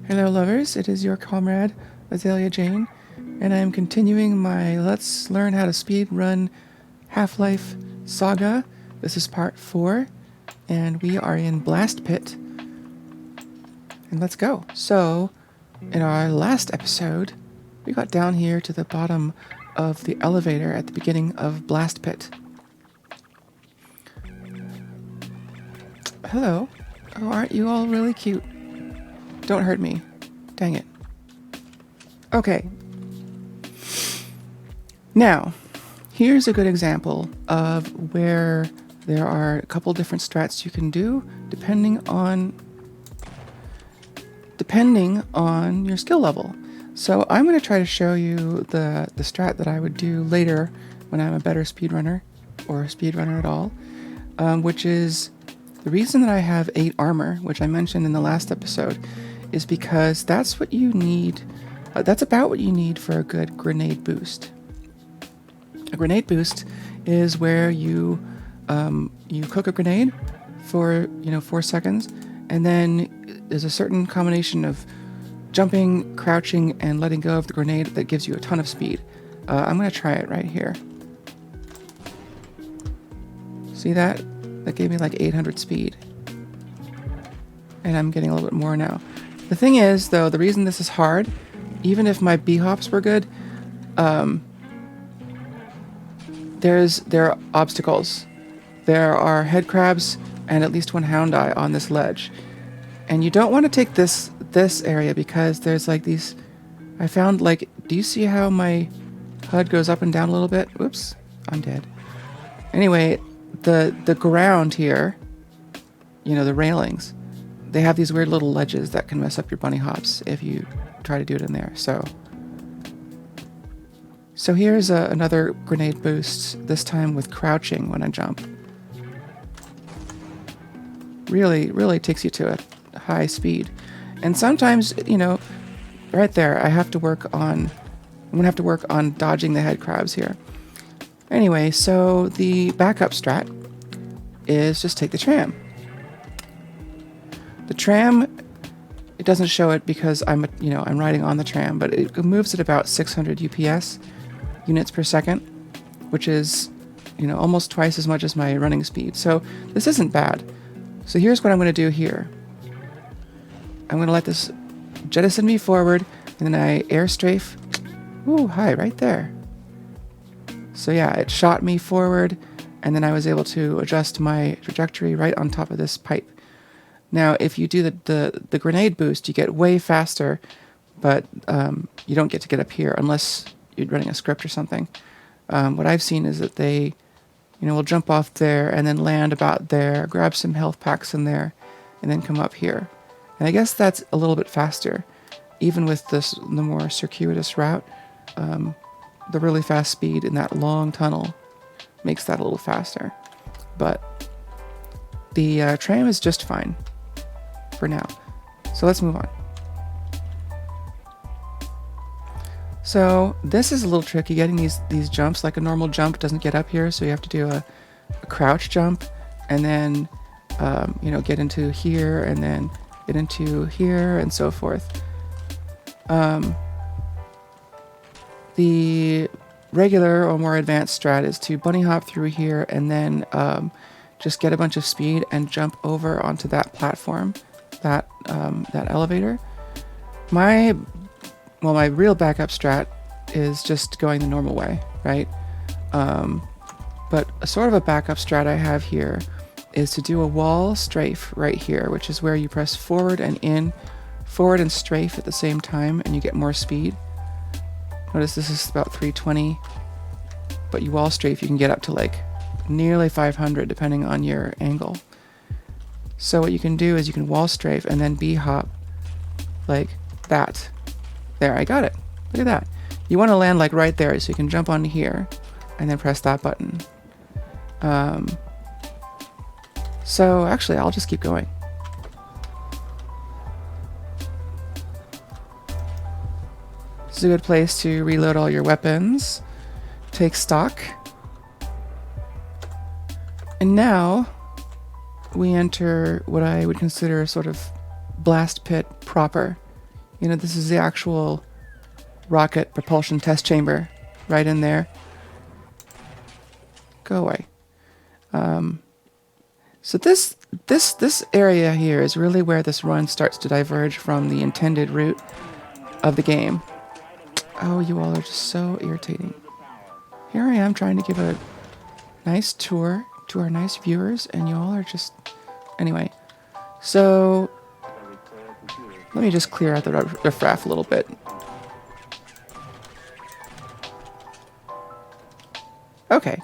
Hello lovers, it is your comrade Azalea Jane, and I am continuing my Let's Learn How to Speed Run Half-Life saga. This is part 4, and we are in Blast Pit. And let's go. So, in our last episode, we got down here to the bottom of the elevator at the beginning of Blast Pit. Hello. Oh, aren't you all really cute? Don't hurt me. Dang it. Okay. Now, here's a good example of where there are a couple different strats you can do depending on your skill level. So I'm going to try to show you the strat that I would do later when I'm a better speedrunner, or a speedrunner at all, which is the reason that I have 8 armor, which I mentioned in the last episode, is because that's what you need. That's about what you need for a good grenade boost. A grenade boost is where you cook a grenade for 4 seconds, and then there's a certain combination of jumping, crouching, and letting go of the grenade that gives you a ton of speed. I'm going to try it right here. See that? That gave me like 800 speed. And I'm getting a little bit more now. The thing is, though, the reason this is hard, even if my B-hops were good, there are obstacles. There are head crabs and at least one hound eye on this ledge. And you don't want to take this area because there's like these... I found, like, do you see how my HUD goes up and down a little bit? Oops, I'm dead. Anyway, the ground here, the railings, they have these weird little ledges that can mess up your bunny hops if you try to do it in there. So here's another grenade boost, this time with crouching when I jump. Really takes you to a high speed. And sometimes, right there, I'm going to have to work on dodging the head crabs here. Anyway, so the backup strat is just take the tram. The tram, it doesn't show it because I'm riding on the tram, but it moves at about 600 UPS, units per second, which is, almost twice as much as my running speed. So this isn't bad. So here's what I'm going to do here. I'm going to let this jettison me forward, and then I air strafe. Ooh, hi, right there. So yeah, it shot me forward, and then I was able to adjust my trajectory right on top of this pipe. Now, if you do the grenade boost, you get way faster, but you don't get up here unless you're running a script or something. What I've seen is that they, will jump off there and then land about there, grab some health packs in there, and then come up here. And I guess that's a little bit faster, even with the more circuitous route. The really fast speed in that long tunnel makes that a little faster. But the tram is just fine for now. So let's move on. So this is a little tricky, getting these jumps. Like a normal jump doesn't get up here, so you have to do a crouch jump, and then get into here, and then get into here, and so forth. The regular or more advanced strat is to bunny hop through here and then just get a bunch of speed and jump over onto that platform, that elevator. My real backup strat is just going the normal way, right? But a sort of a backup strat I have here is to do a wall strafe right here, which is where you press forward and strafe at the same time, and you get more speed. Notice this is about 320, but you wall strafe, you can get up to like nearly 500 depending on your angle. So what you can do is you can wall strafe and then B-hop like that. There, I got it. Look at that. You want to land like right there, so you can jump onto here and then press that button. So actually, I'll just keep going. This is a good place to reload all your weapons, take stock. And now we enter what I would consider sort of Blast Pit proper. You know, this is the actual rocket propulsion test chamber right in there. Go away. So this area here is really where this run starts to diverge from the intended route of the game. Oh, you all are just so irritating. Here I am trying to give a nice tour to our nice viewers, and you all are just... Anyway, so let me just clear out the riffraff a little bit. Okay,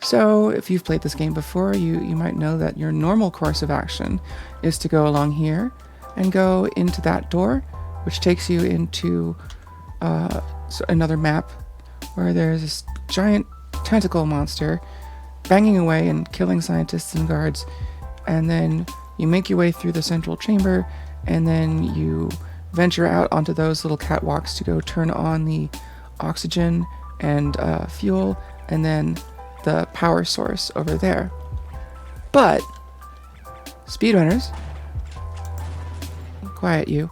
so if you've played this game before, you might know that your normal course of action is to go along here and go into that door, which takes you into another map where there's this giant tentacle monster banging away and killing scientists and guards, and then you make your way through the central chamber, and then you venture out onto those little catwalks to go turn on the oxygen and fuel, and then the power source over there. But speedrunners, quiet you.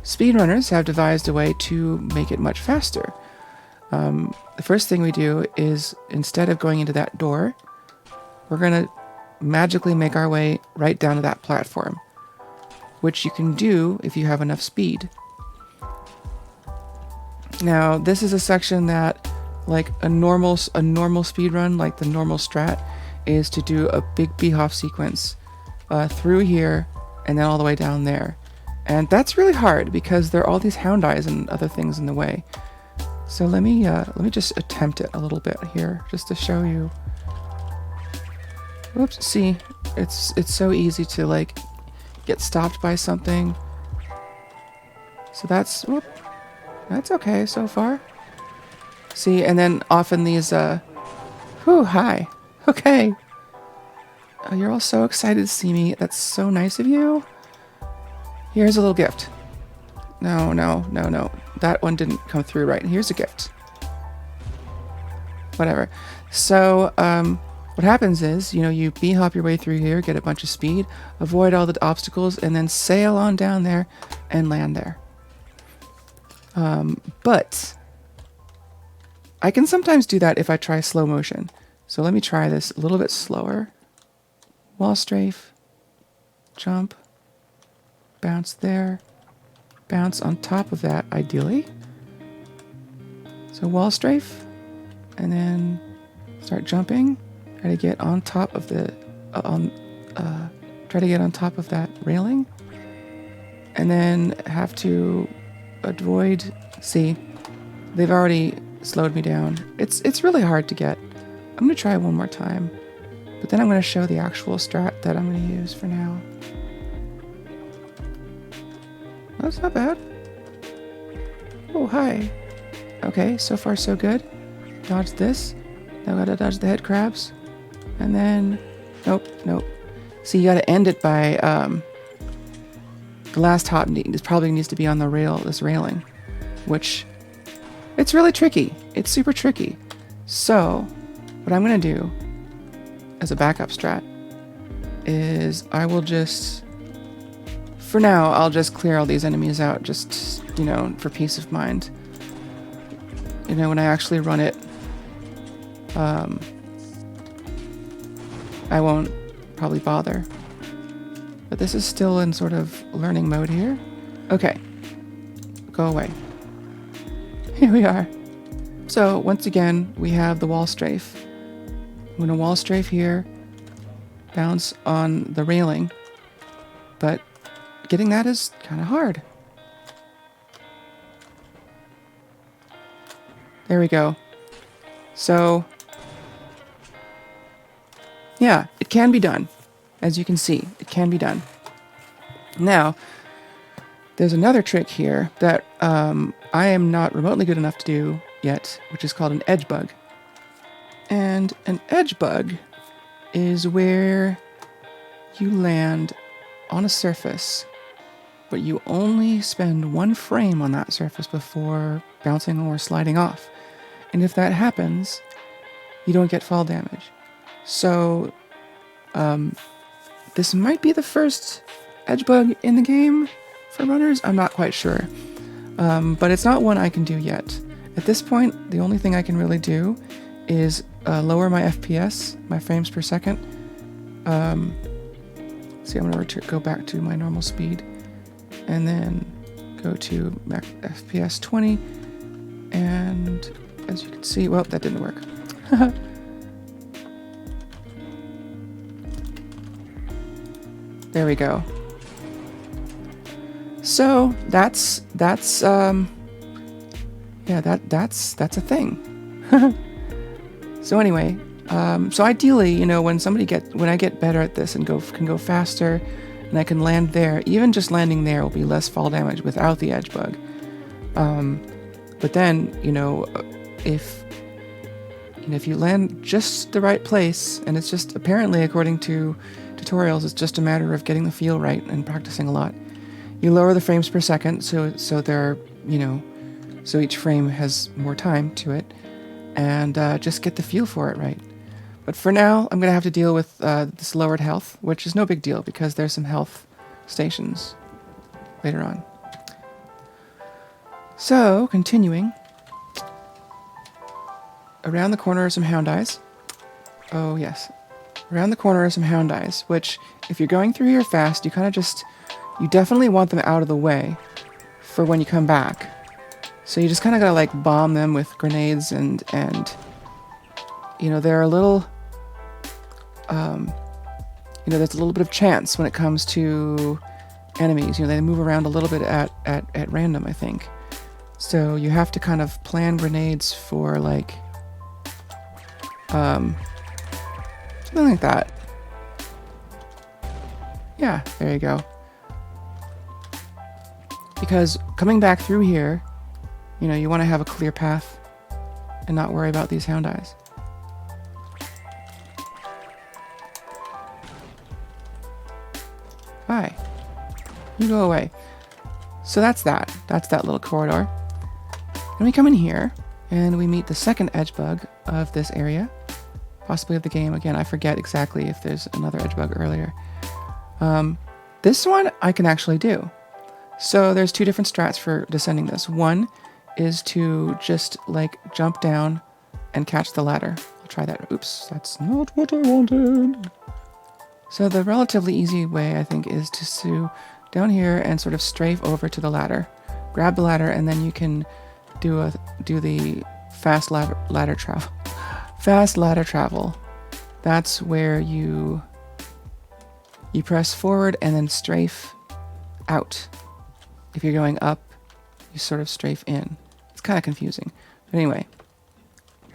Speedrunners have devised a way to make it much faster. The first thing we do is, instead of going into that door, we're going to magically make our way right down to that platform, which you can do if you have enough speed. Now, this is a section that, like a normal speed run, like the normal strat, is to do a big bee-hop sequence through here and then all the way down there. And that's really hard because there are all these hound eyes and other things in the way. So let me just attempt it a little bit here, just to show you. Whoops! See, it's so easy to like get stopped by something. So that's okay so far. See, and then often these hi, okay. Oh, you're all so excited to see me. That's so nice of you. Here's a little gift. No. That one didn't come through right. Here's a gift. Whatever. So, what happens is, you bee-hop your way through here, get a bunch of speed, avoid all the obstacles, and then sail on down there and land there. But I can sometimes do that if I try slow motion. So let me try this a little bit slower. Wall strafe, jump, bounce there, bounce on top of that, ideally. So wall strafe, and then start jumping. Try to get on top of the try to get on top of that railing, and then have to avoid. See, they've already slowed me down. It's really hard to get. I'm gonna try one more time, but then I'm gonna show the actual strat that I'm gonna use for now. That's not bad. Oh, hi. Okay, so far so good. Dodge this. Now gotta dodge the head crabs. And then... Nope. See, you gotta end it by... the last hop probably needs to be on the this railing. Which... It's really tricky. It's super tricky. So, what I'm gonna do, as a backup strat, is I will just... For now, I'll just clear all these enemies out, just, for peace of mind. When I actually run it, I won't probably bother. But this is still in sort of learning mode here. Okay. Go away. Here we are. So, once again, we have the wall strafe. I'm going to wall strafe here, bounce on the railing, but getting that is kind of hard. There we go. So, yeah, it can be done. As you can see, it can be done. Now, there's another trick here that I am not remotely good enough to do yet, which is called an edge bug. And an edge bug is where you land on a surface, but you only spend one frame on that surface before bouncing or sliding off. And if that happens, you don't get fall damage. So, this might be the first edge bug in the game. for runners? I'm not quite sure. But it's not one I can do yet. At this point, the only thing I can really do is lower my FPS, my frames per second. See, I'm going to go back to my normal speed and then go to max FPS 20. And as you can see, well, that didn't work. There we go. So that's a thing. So anyway, so ideally, you know, when I get better at this and can go faster, and I can land there, even just landing there will be less fall damage without the edge bug. But then, you know, if you land just the right place, and it's just apparently according to tutorials, it's just a matter of getting the feel right and practicing a lot. You lower the frames per second, so they're, you know, so each frame has more time to it, and just get the feel for it right. But for now, I'm going to have to deal with this lowered health, which is no big deal because there's some health stations later on. So, continuing. Around the corner are some hound eyes. Oh, yes. Around the corner are some hound eyes, which, if you're going through here fast, you definitely want them out of the way for when you come back. So you just kind of gotta, like, bomb them with grenades and you know, they're a little, you know, there's a little bit of chance when it comes to enemies. You know, they move around a little bit at random, I think. So you have to kind of plan grenades for, like, something like that. Yeah, there you go. Because coming back through here, you know, you want to have a clear path and not worry about these hound eyes. Hi. You go away. So that's that. That's that little corridor. And we come in here, and we meet the second edge bug of this area. Possibly of the game. Again, I forget exactly if there's another edge bug earlier. This one I can actually do. So there's two different strats for descending this. One is to just, like, jump down and catch the ladder. I'll try that. Oops, that's not what I wanted. So the relatively easy way, I think, is to down here and sort of strafe over to the ladder. Grab the ladder, and then you can do the fast ladder travel. Fast ladder travel. That's where you press forward and then strafe out. If you're going up, you sort of strafe in. It's kind of confusing. But anyway,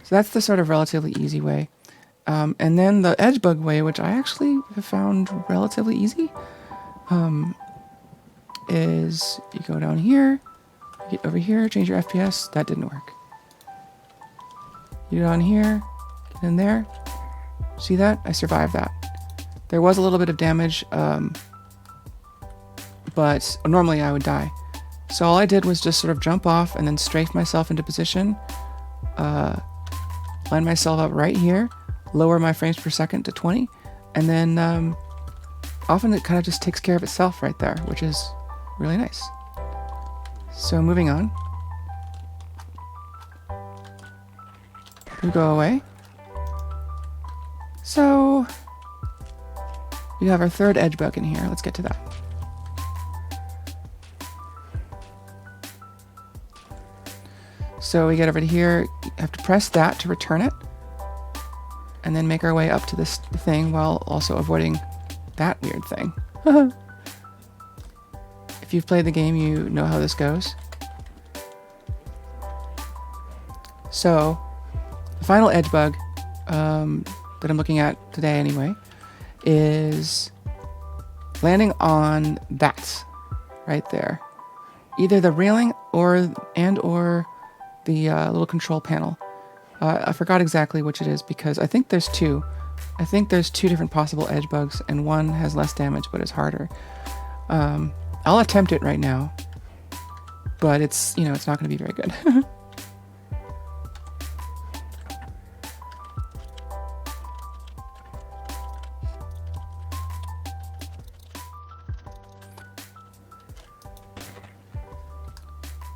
so that's the sort of relatively easy way. And then the edge bug way, which I actually have found relatively easy, is you go down here, get over here, change your FPS. That didn't work. You go down here, get in there. See that? I survived that. There was a little bit of damage, but normally I would die. So all I did was just sort of jump off and then strafe myself into position, line myself up right here, lower my frames per second to 20, and then often it kind of just takes care of itself right there, which is really nice. So moving on. You go away. So we have our third edge bug in here. Let's get to that. So we get over to here, you have to press that to return it, and then make our way up to this thing while also avoiding that weird thing. If you've played the game, you know how this goes. So, the final edge bug that I'm looking at today anyway is landing on that right there. Either the railing or the little control panel. I forgot exactly which it is because I think there's two. I think there's two different possible edge bugs, and one has less damage but is harder. I'll attempt it right now, but it's not going to be very good.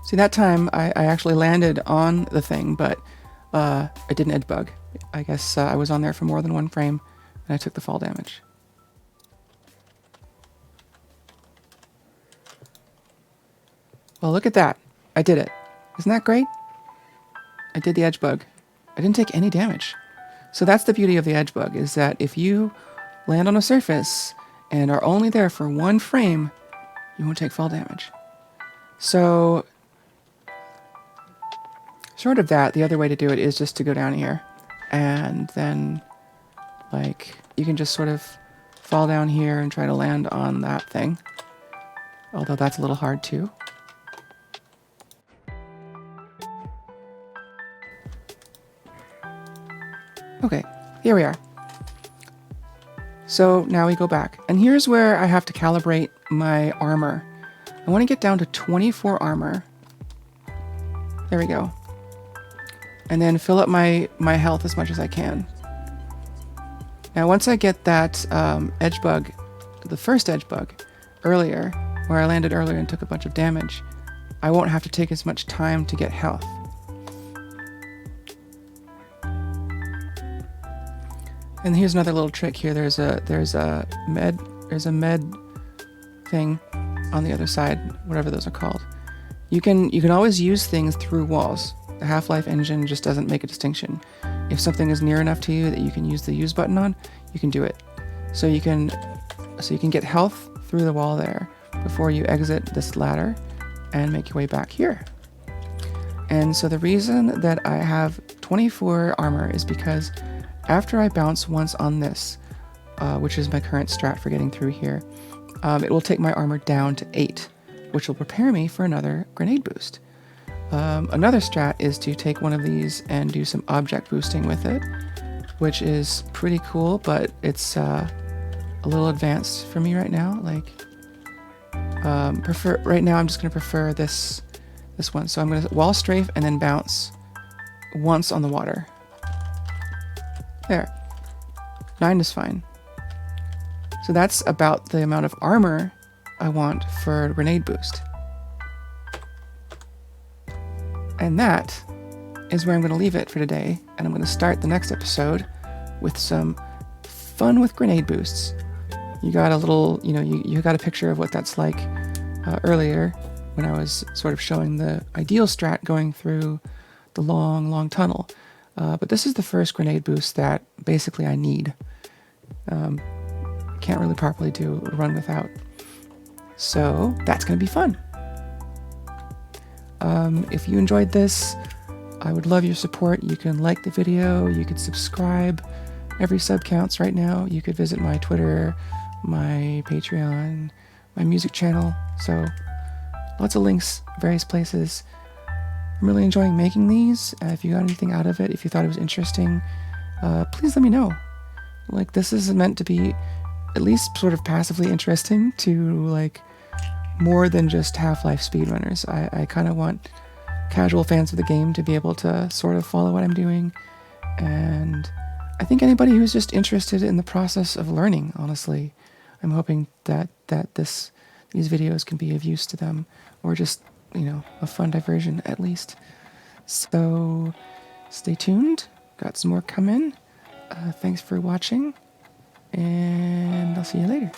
See, that time I actually landed on the thing, but it didn't edge bug. I guess I was on there for more than one frame, and I took the fall damage. Well, look at that. I did it. Isn't that great? I did the edge bug. I didn't take any damage. So that's the beauty of the edge bug, is that if you land on a surface and are only there for one frame, you won't take fall damage. So, short of that, the other way to do it is just to go down here. And then, like, you can just sort of fall down here and try to land on that thing. Although that's a little hard too. Okay, here we are. So now we go back. And here's where I have to calibrate my armor. I want to get down to 24 armor. There we go. And then fill up my health as much as I can. Now once I get that edge bug, the first edge bug, earlier, where I landed earlier and took a bunch of damage, I won't have to take as much time to get health. And here's another little trick here. There's a med thing on the other side, whatever those are called. You can always use things through walls. The Half-Life engine just doesn't make a distinction. If something is near enough to you that you can use the use button on, you can do it. So you can get health through the wall there before you exit this ladder and make your way back here. And so the reason that I have 24 armor is because after I bounce once on this, which is my current strat for getting through here, it will take my armor down to 8, which will prepare me for another grenade boost. Another strat is to take one of these and do some object boosting with it, which is pretty cool, but it's a little advanced for me right now. Like, right now I'm just going to prefer this one. So I'm going to wall strafe and then bounce once on the water. There. 9 is fine. So that's about the amount of armor I want for a grenade boost. And that is where I'm going to leave it for today. And I'm going to start the next episode with some fun with grenade boosts. You got a little, you got a picture of what that's like earlier when I was sort of showing the ideal strat going through the long, long tunnel. But this is the first grenade boost that basically I need. Can't really properly do a run without. So that's going to be fun. If you enjoyed this, I would love your support. You can like the video, you could subscribe. Every sub counts right now. You could visit my Twitter, my Patreon, my music channel. So lots of links, various places. I'm really enjoying making these. If you got anything out of it, if you thought it was interesting, please let me know. Like, this is meant to be at least sort of passively interesting to, like, more than just Half-Life speedrunners. I kind of want casual fans of the game to be able to sort of follow what I'm doing. And I think anybody who's just interested in the process of learning, honestly, I'm hoping that these videos can be of use to them, or just, a fun diversion at least. So stay tuned. Got some more coming. Thanks for watching, and I'll see you later.